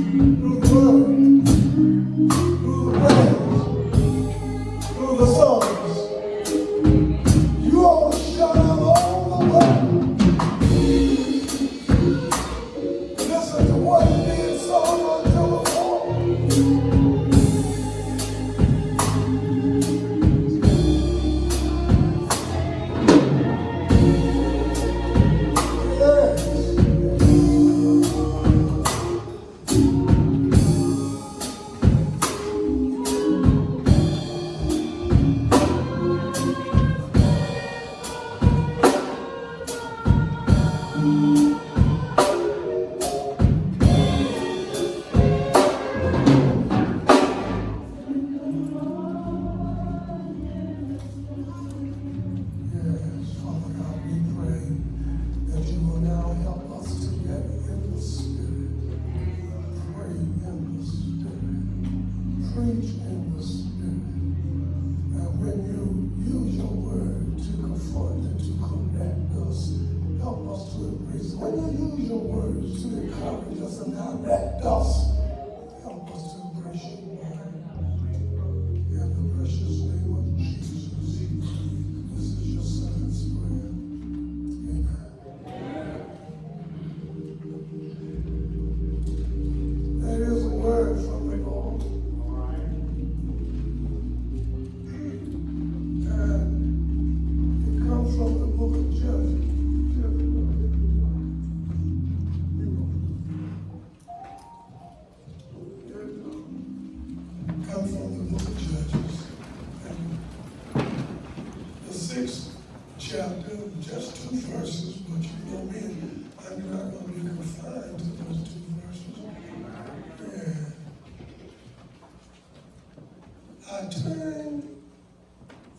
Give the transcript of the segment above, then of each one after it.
through the word, through the praise, through the songs. You ought to shout out all the way. Listen to what is being sung until the fall.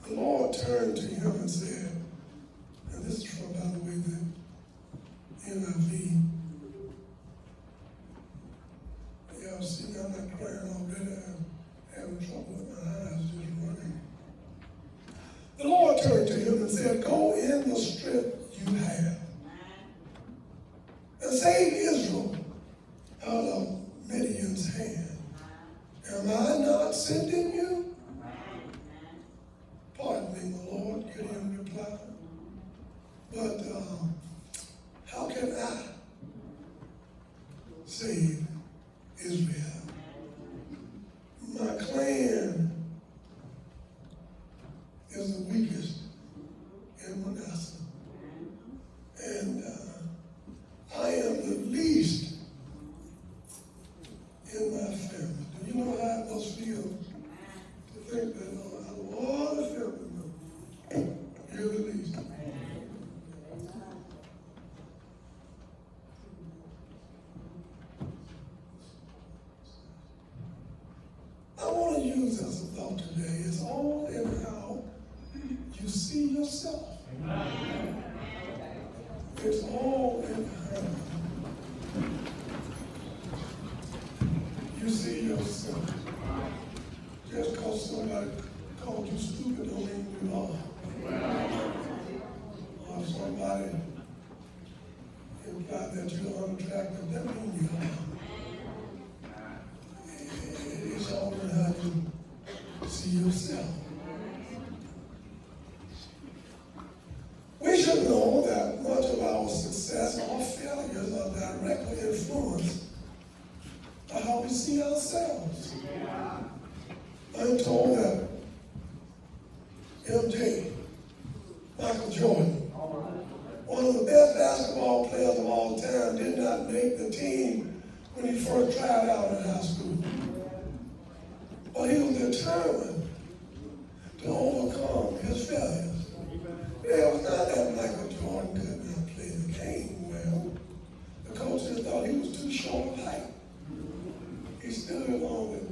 The Lord turned to him and said, and this is from, by the way, the NIV. Y'all see, I'm not crying already. I'm having trouble with my eyes just running. The Lord turned to him and said, go in the strength you have and save Israel out of Midian's hand. Am I not sending you? Pardon me, my Lord, Gideon replied. But how can I save Israel? My clan is the weakest in Manasseh. And I am the least in my family. Do you know how it must feel to think that out of all the family members, you're the least? I want to use as a thought today. It's all in how you see yourself. It's all in how you see yourself. Just because somebody called you stupid don't mean you are. Or somebody implied that you're unattractive, that means you are. It's all in how you see yourself. We should know that much of our success or failures are directly influenced by how we see ourselves. I'm told that MJ, Michael Jordan, one of the best basketball players of all time, did not make the team when he first tried out in high school. But he was determined to overcome his failures. It was not that Michael Jordan could not play the game well. The coaches thought he was too short of height. He stood along with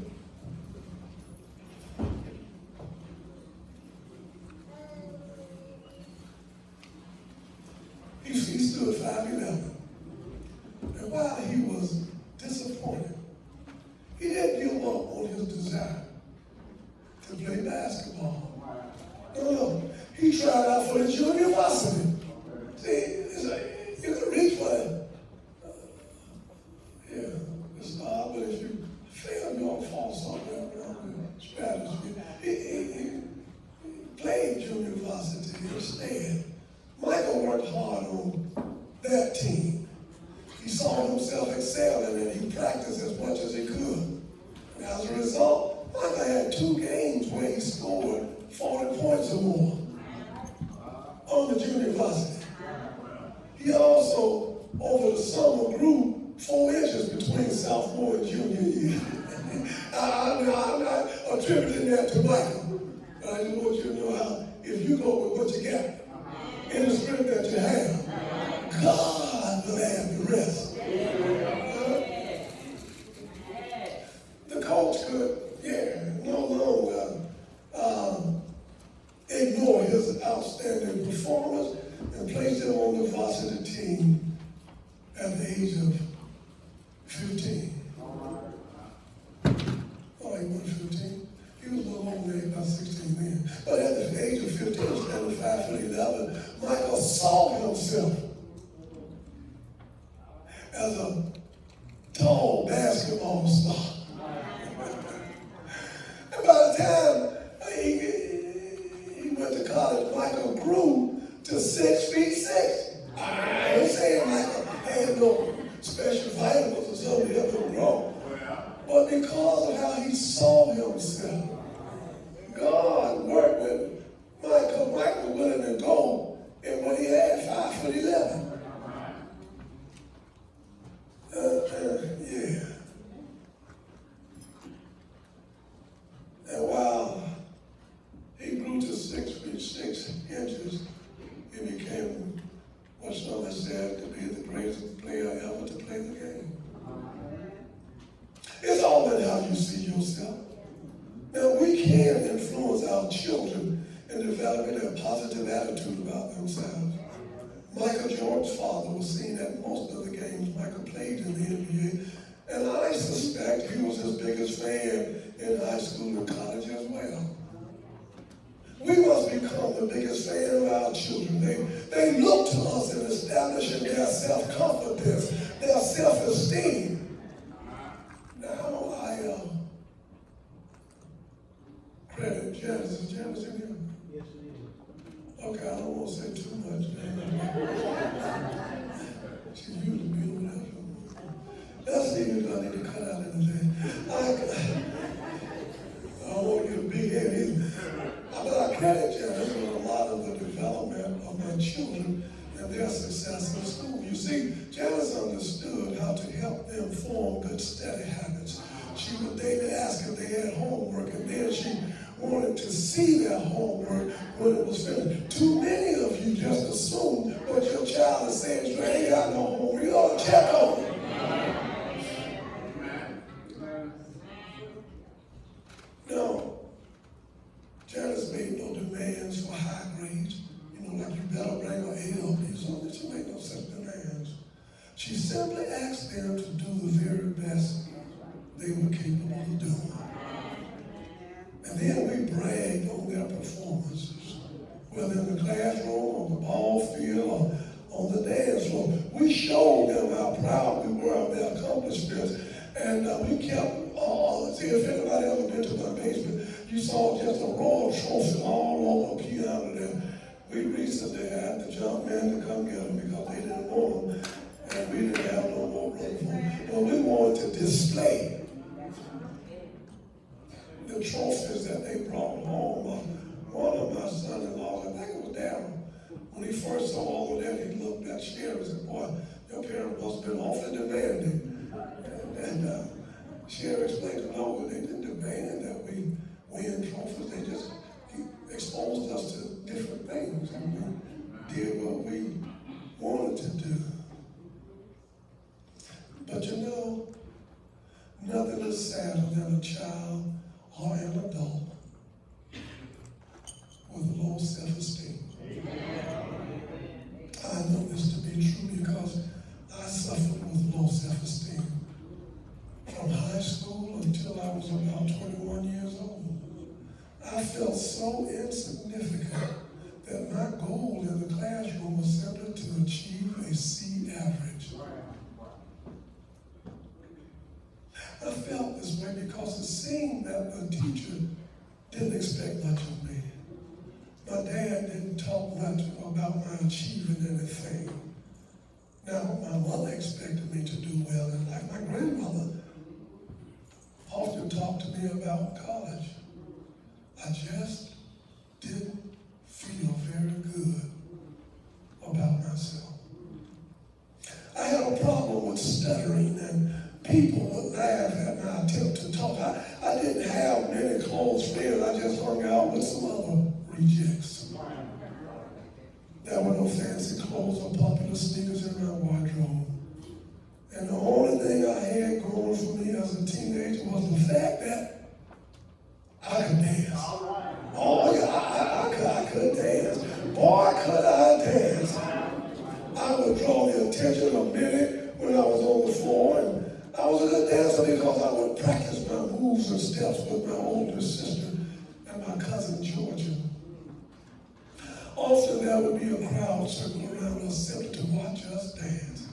He stood 5'11". And while he was disappointed, he didn't give up on his desire to play basketball. No. He tried out for the junior varsity. See, it's like, you can reach for it. Yeah, it's hard, but it's understand, Michael worked hard on that team. He saw himself excelling and he practiced as much as he could. And as a result, Michael had 2 games where he scored 40 points or more on the junior varsity. He also, over the summer, grew 4 inches between sophomore and junior year. I'm not attributing that to Michael, but I just want you to know how, if you go with what you got, in the strength that you have, God will have the rest. The coach could, no longer ignore his outstanding performance and placed him on the varsity team at the age of 15. Oh, he wasn't 15. He was a little older than about 16 then. But at the age of 15, standing 5'11", Michael saw himself as a tall basketball star. And by the time he went to college, Michael grew to 6'6". I ain't saying Michael had no special vitamins or something to help him grow. But because of how he saw himself, God worked with Michael. Michael was willing to go, and when he had 5'11". And while he grew to 6 feet 6 inches, he became what some have said to be the greatest player ever to play the game. It's all in how you see yourself. Now, we can influence our children in developing a positive attitude about themselves. Michael Jordan's father was seen at most of the games Michael played in the NBA, and I suspect he was his biggest fan in high school and college as well. We must become the biggest fan of our children. They look to us in establishing their self-confidence, their self-esteem. Now, I credit Janice. Is Janice in here? Yes, it is. Okay, I don't want to say too much. She's usually beautiful. Let's see if I need to cut out anything. I don't want you to be here either. But I credit Janice with a lot of the development of my children and their success in school. You see, Janice understood how to help them form good study habits. She would daily ask if they had homework, and then she wanted to see their homework when it was finished. Too many of you just assume what your child is saying, you ain't got no homework. You ought to check on it. No. Janice made no demands for high grades. Like you better bring an A or B or something. She made no such demands. She simply asked them to do the very best they were capable of doing. And then we bragged on their performances, whether in the classroom, on the ball field, or on the dance floor. We showed them how proud we were of their accomplishments. And we kept, see if anybody ever been to my basement, you saw just a row of trophies all over a piano there. We recently had the jump men to come get them because they didn't want them, and we didn't have no more room for them. But we wanted to display the trophies that they brought home. One of my son-in-laws, I think it was Darryl, when he first saw all of that, he looked at Sherry and said, "Boy, your parents must have been awfully demanding." And Sherry explained to no, they didn't demand that we win trophies. They just exposed us to different things, and we did what we wanted to do. But nothing is sadder than a child or an adult with low self-esteem. I know this to be true because I suffered with low self-esteem from high school until I was about 21 years old. I felt so insignificant that my goal in the classroom was simply to achieve a C average. I felt this way because it seemed that the teacher didn't expect much of me. My dad didn't talk much about my achieving anything. Now, my mother expected me to do well, and like my grandmother often talked to me about college. I just didn't feel very good about myself. I had a problem with stuttering, and people would laugh at my attempt to talk. I didn't have many close friends. I just hung out with some other rejects. There were no fancy clothes or popular sneakers in my wardrobe. And the only thing I had going for me as a teenager was the fact that I could dance. Oh, yeah, I could dance. Boy, could I dance. I would draw the attention of many when I was on the floor, and I was a good dancer because I would practice my moves and steps with my older sister and my cousin Georgia. Often there would be a crowd circling around us simply to watch us dance.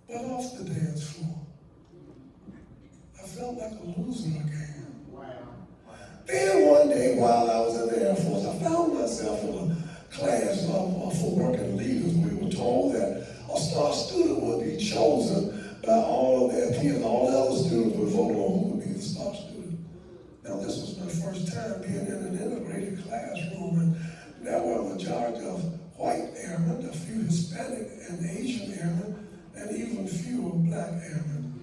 But off the dance floor, I felt like a loser again. Then one day while I was in the Air Force, I found myself in a class for working leaders. We were told that a star student would be chosen by all of their peers. All the other students would vote on who would be the star student. Now, this was my first time being in an integrated classroom, and there were a majority of white airmen, a few Hispanic and Asian airmen, and even fewer black airmen.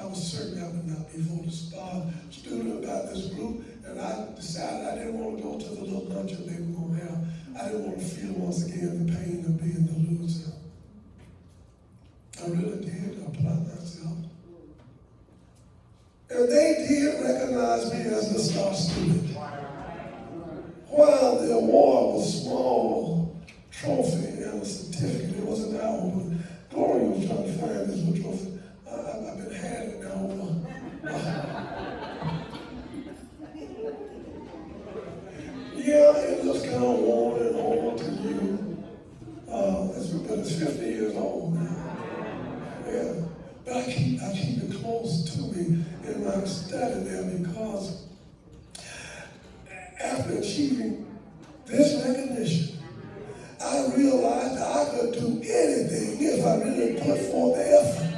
I was certain I would not be voted star student by this group, and I decided I didn't want to go to the little luncheon they were going to have. I didn't want to feel once again the pain of being the loser. I really did apply myself. And they did recognize me as the star student. While the award was a small trophy and a certificate, it was an album. Gloria was trying to find this little trophy. I've been had it now. Yeah, it looks kind of worn and old to you. But it's 50 years old now. Yeah. But I keep it close to me in my study there because after achieving this recognition, I realized I could do anything if I really put forth the effort.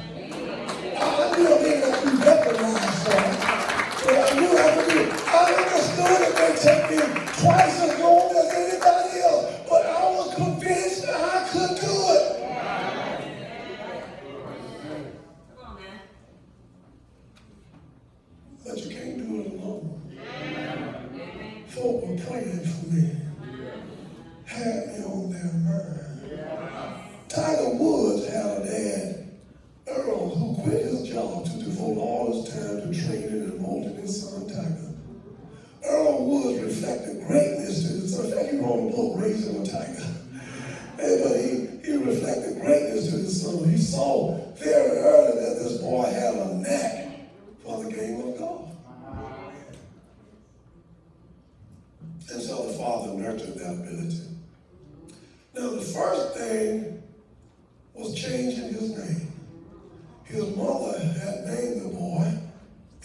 I knew I didn't have to be recognized for it, but I knew I could do it. I understood it may take me twice as long as anybody else, but I was convinced that I could do it. But you can't do it alone. Folk were praying for me, had me on their mind. Tiger Woods had a dad, Earl, who quit his job to devote all his time to training and molding his son Tiger. Earl Woods reflected greatness to his son. In fact, he wrote a book, Raising a Tiger. But he reflected greatness to his son. He saw very early that this boy had a knack for the game of golf. And so the father nurtured that ability. Now, the first thing was changing his name. His mother had named the boy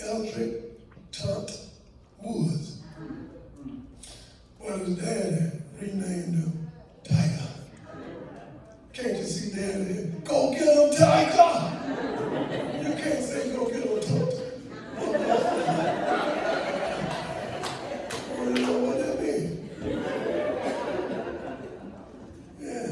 Eldrick Tunt Woods. But his daddy renamed him Tiger. Can't you see daddy? Go get him, Tiger! You can't say go get him, Tunt. Or you know what that means? Yeah.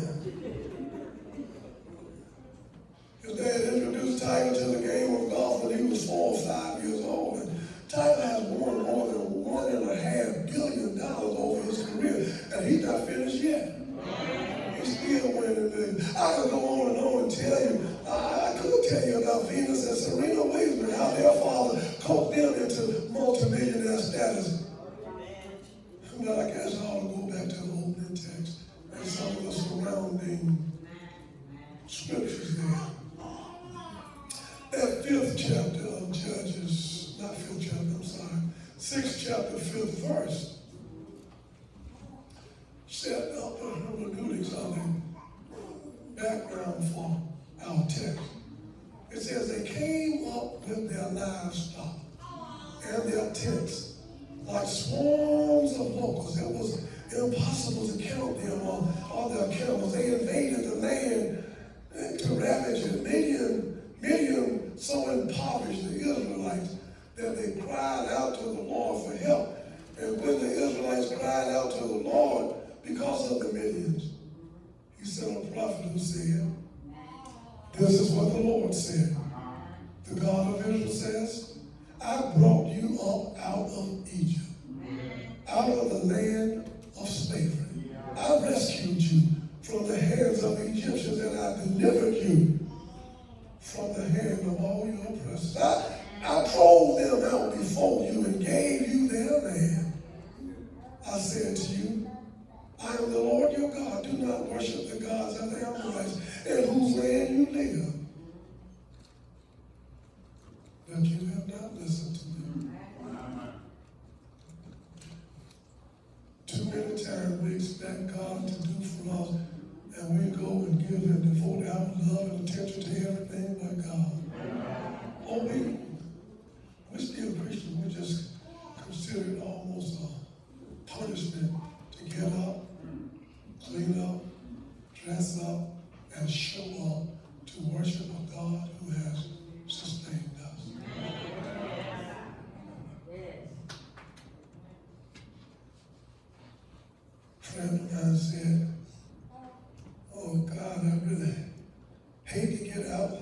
His dad introduced Tiger to the game of golf when he was 4 or 5 years old. And Tiger has won more than $1.5 billion over his career, and he's not finished yet. He's still winning things. I could go on and tell you. I could tell you about Venus and Serena Williams and how their father coached them into multimillionaire status. But I guess I ought to go back to the opening text and some of the surrounding scriptures there. That 5th chapter of Judges, not 5th chapter, I'm sorry, 6th chapter, 5th verse, set up a hermeneutics of the background for our text. It says they came up with their livestock and their tents like swarms of locusts. It was impossible to count them or their camels. They invaded the land to ravage it. Midian so impoverished the Israelites that they cried out to the Lord for help. And when the Israelites cried out to the Lord because of the Midians, he sent a prophet who said, this is what the Lord said. The God of Israel says, I brought you up out of Egypt, out of the land of slavery. I rescued you from the hands of the Egyptians, and I delivered you from the hand of all your oppressors. I drove them out before you and gave you their land. I said to you, I am the Lord your God. Do not worship the gods of the Amorites, in whose land you live. But you have not listened to me. Too many times we expect God to do for us, and we go and give and devote our love and attention to everything but God. Oh, we're still Christians. We just consider it almost a punishment to get up, clean up, dress up, and show up to worship a God who has sustained us. A friend of mine said, oh God, I really hate to get out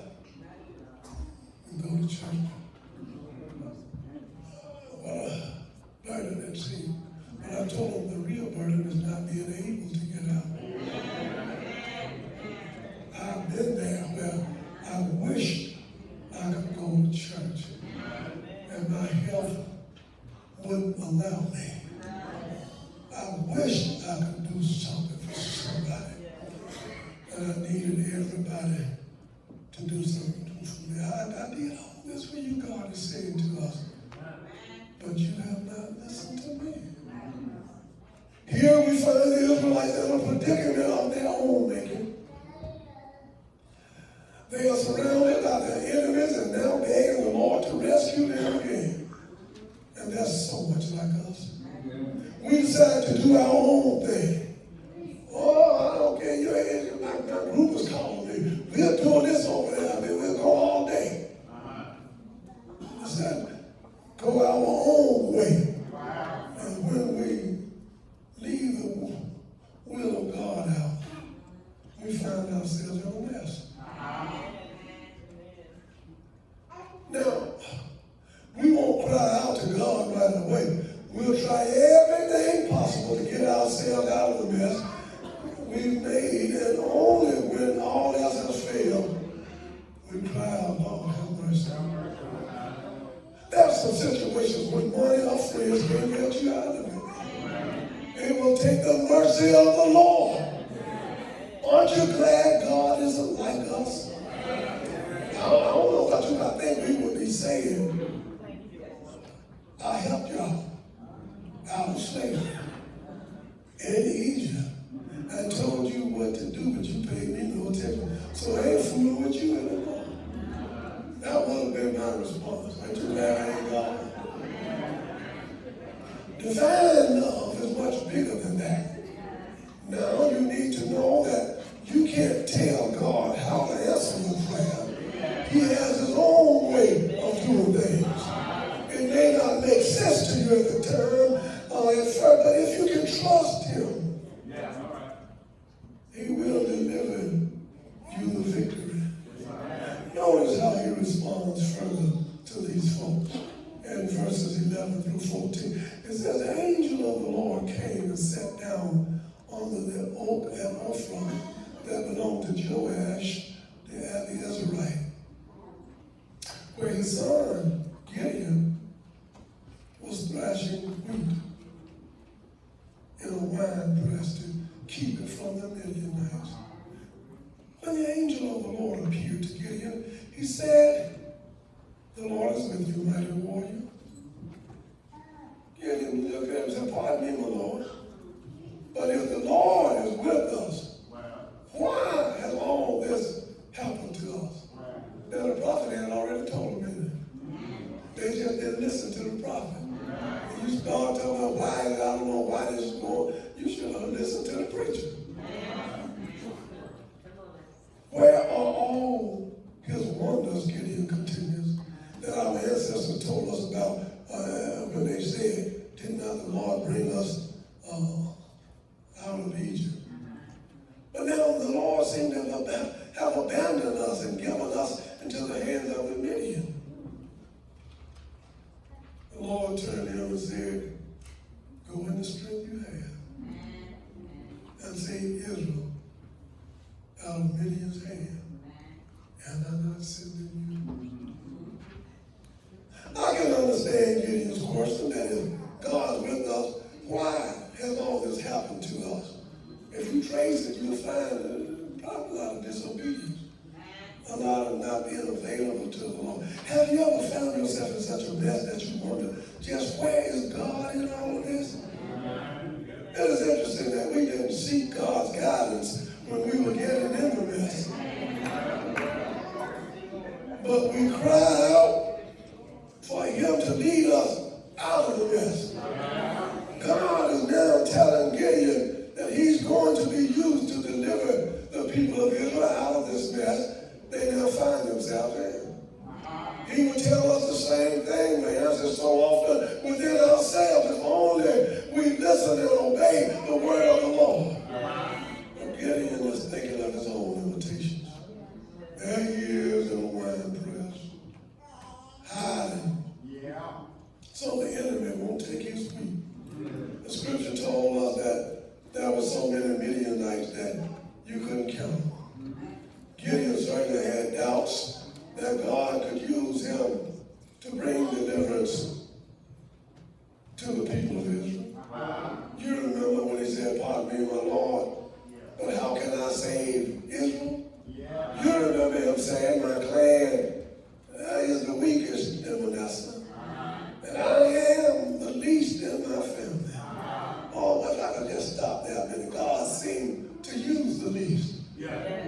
and go to church. What a burden it seemed. But I told him the real burden is not being able to get out. I've been there where I wish I could go to church and my health wouldn't allow me. I wish I could do something for somebody. And I needed everybody to do something for me. I did all this for you, God is saying to us. But you have not listened to me. Here we find the Israelites in a predicament of their own making. They are surrounded by their enemies and now begging the Lord to rescue them again. And that's so much like us. We decide to do our own thing. Oh, I don't care. My group is calling me. We're doing this over there. I mean, we'll go all day. We decide to go our own way. And when we leave the will of God out, we find ourselves in a mess. Now, we won't cry out to God right away. We'll try everything possible to get ourselves out of the mess we've made, and only when all else has failed, we cry out, Lord, have mercy. There are some situations when money or friends can't get you out of it. It will take the mercy of the Lord. Aren't you glad God isn't like us? I don't know about you, but I think we would be saying, I helped y'all out of slavery in Egypt. I told you what to do, but you paid me no attention. So I ain't fooling with you anymore. That would have been my response. Ain't you glad I ain't God? Divine love is much bigger than that. Now you need to know that you can't tell God how to answer your prayer. He has his own way of doing things. It may not make sense to you at the time or at first, but if you can trust him, he will deliver you the victory. Notice how he responds further to these folks. In verses 11 through 14, it says, the angel of the Lord came and sat down under the oak at Ophrah that belonged to Joash the Abiezrite, where his son Gideon was thrashing wheat in a wine press to keep it from the Midianites. When the angel of the Lord appeared to Gideon, he said, the Lord is with you, mighty warrior. Gideon looked at him and said, pardon me, my Lord, but if the Lord is with us, why has all this happened to us? Now the prophet had already told them, didn't they? They just didn't listen to the prophet. You You start talking about why, I don't know why this is going, you should have listened to the preacher. Where are all his wonders, Gideon continues, that our ancestors told us about when they said, did not the Lord bring us out of Egypt? But now the Lord seemed to have abandoned us and given us into the hands of the Midian. The Lord turned to him and said, go in the strength you have and save Israel out of Midian's hand. And I'm not sending you. I can understand Gideon's question that if God's with us, why has all this happened to us? If you trace it, you'll find probably a lot of disobedience, a lot of not being available to the Lord. Have you ever found yourself in such a mess that you wonder, just where is God in all of this? It is interesting that we didn't seek God's guidance when we were getting in the mess. But we cry out for him to lead us out of the mess. God is now telling Gideon that he's going to be used to deliver the people of Israel out of this mess they now find themselves in. He would tell us the same thing, man, as so often within ourselves, if only we listen and obey the word of the Lord. But Gideon is thinking of his own limitations. There he is in a wine press, hiding. So the enemy won't take his feet. The scripture told us that there were so many Midianites that you couldn't count them. Gideon certainly had doubts that God could use him to bring deliverance to the people of Israel. You remember when he said, pardon me, my Lord, but how can I save Israel? You remember him saying, my clan is the weakest in Manasseh, and I am the least in my family. Oh, if I could just stop there a minute. God seemed to use the least.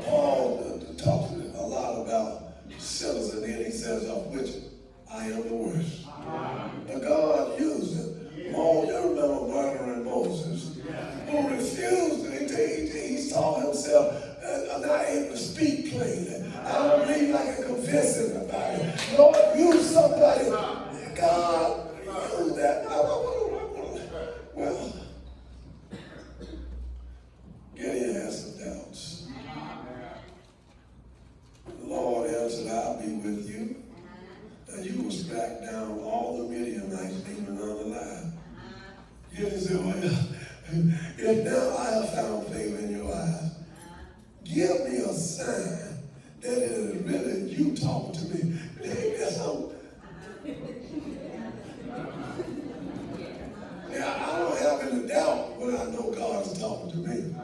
Paul talks a lot about sinners, and then he says, of which I am the worst. But God used it. Oh, you remember murdering Moses, who refused, he saw himself not able to speak plainly. I don't believe I can convince anybody. Lord, use somebody. God, use that. Well, Gideon has some doubts. The Lord answered, I'll be with you, and you will strike down all the Midianites, leaving none alive. Gideon said, well, if now I have found favor in your eyes, give me a sign that it is really you talking to me. Yeah, I don't have any doubt when I know God is talking to me.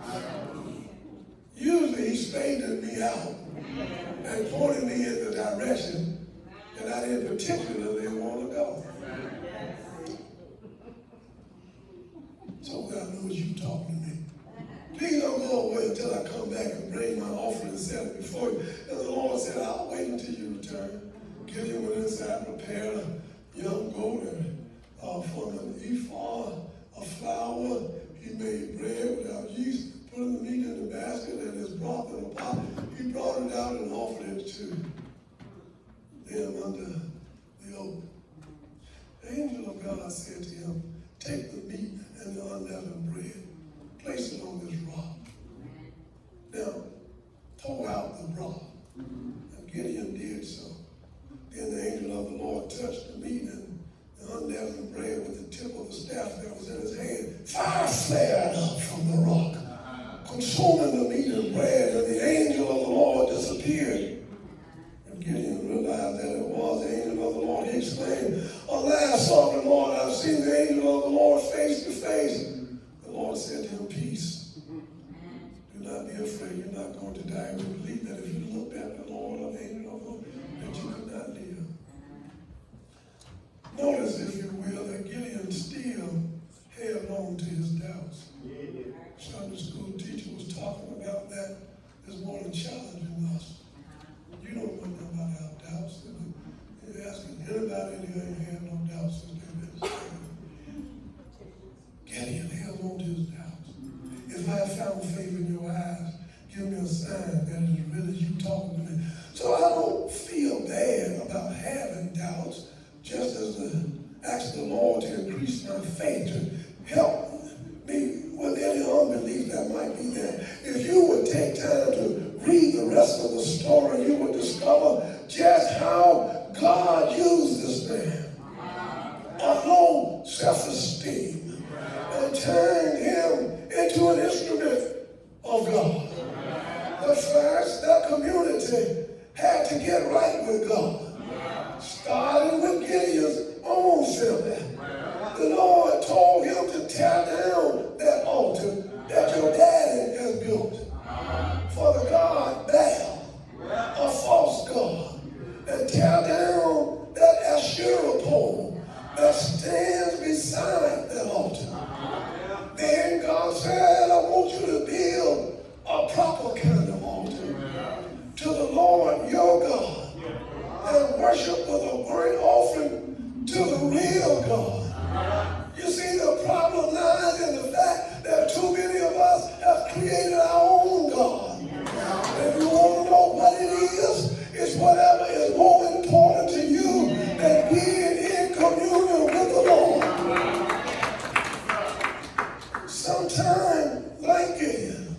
Usually he's straightening me out and pointing me in the direction that I didn't particularly want to go. So God knows you talking to me. Please don't go away until I come back and bring my offering and set it before you. And the Lord said, I'll wait until you return. Gideon went inside, prepared a young goat from an ephah of flour. He made bread without yeast, put the meat in the basket and his broth in a pot. He brought it out and offered it to them under the oak. The angel of God said to him, take the meat and the unleavened bread, place it on this rock. Now, pour out the broth. And Gideon did so. Then the angel of the Lord touched the meat and the unleavened bread with the tip of the staff that was in his hand. Fire flared up from the rock, consuming the meat and bread, and the angel of the Lord disappeared. And Gideon realized that it was the angel of the Lord. He exclaimed, alas, sovereign Lord, I've seen the angel of the Lord face to face. The Lord said to him, peace. Do not be afraid. You're not going to die. We believe that if you looked at the Lord of the angel of the Lord, that you could not live. Notice, if you will, that Gideon still held on to his doubts. Sunday school teacher was talking about that this morning, challenging us. You don't know nothing about our doubts. You're asking anybody in here, you have no doubts since they've been saved. that stands beside that altar. Then God said, I want you to build a proper kind of altar to the Lord your God and worship with a burnt offering to the real God. You see, the problem lies in the fact that too many of us have created our own God. If you want to know what it is, it's whatever is more important to you than being in communion with the Lord. Sometimes, like Gideon,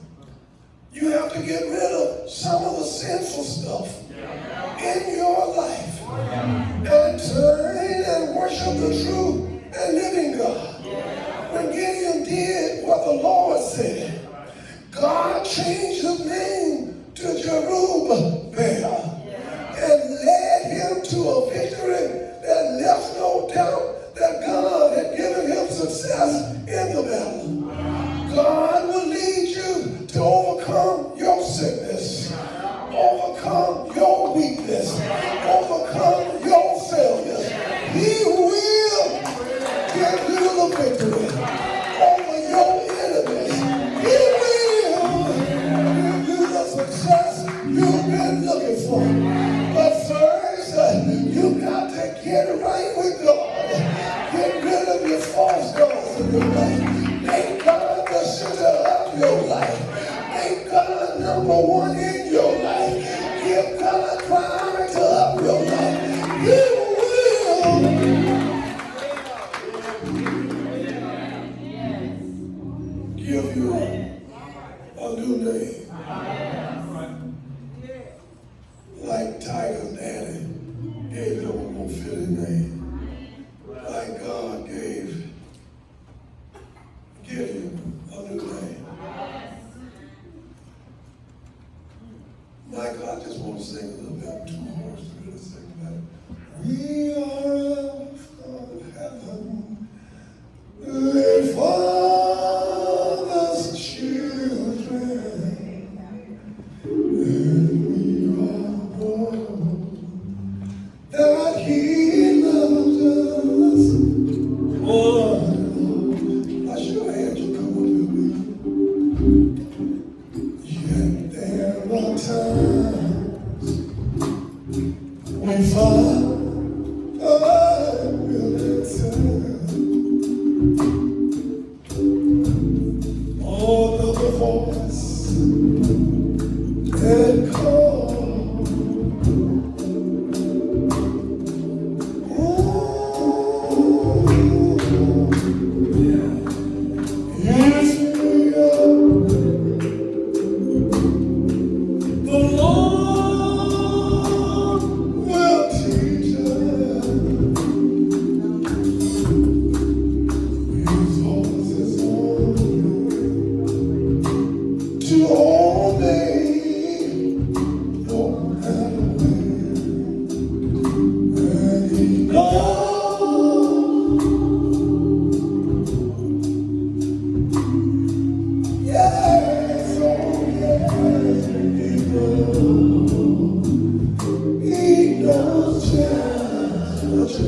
you have to get rid of some of the sinful stuff in your life and turn and worship the true and living God. When Gideon did what the Lord said, God changed his name to Jerubbaal and led him to a victory that left no doubt that God had given him success in the battle. God will lead you to overcome your sickness, overcome your weakness, overcome your failures. He will give you the victory over your enemies. He will give you the success you've been looking for. But first, you got to get right with God. Get rid of your false gods in your life. Make God the center of your life. Make God number one in your life. Give God priority of your life. He will give you a new name. Like Tiger's daddy gave him a more fitting name. Like God gave Gideon a new name. Michael, I just want to sing a little bit. 2 more verses to really sing about it. We are of heaven, live Father's children, and we are born that He loved us. Oh, I sure had you come up with me. Yet there are times when Father will return. All of the voice and call. He knows just what you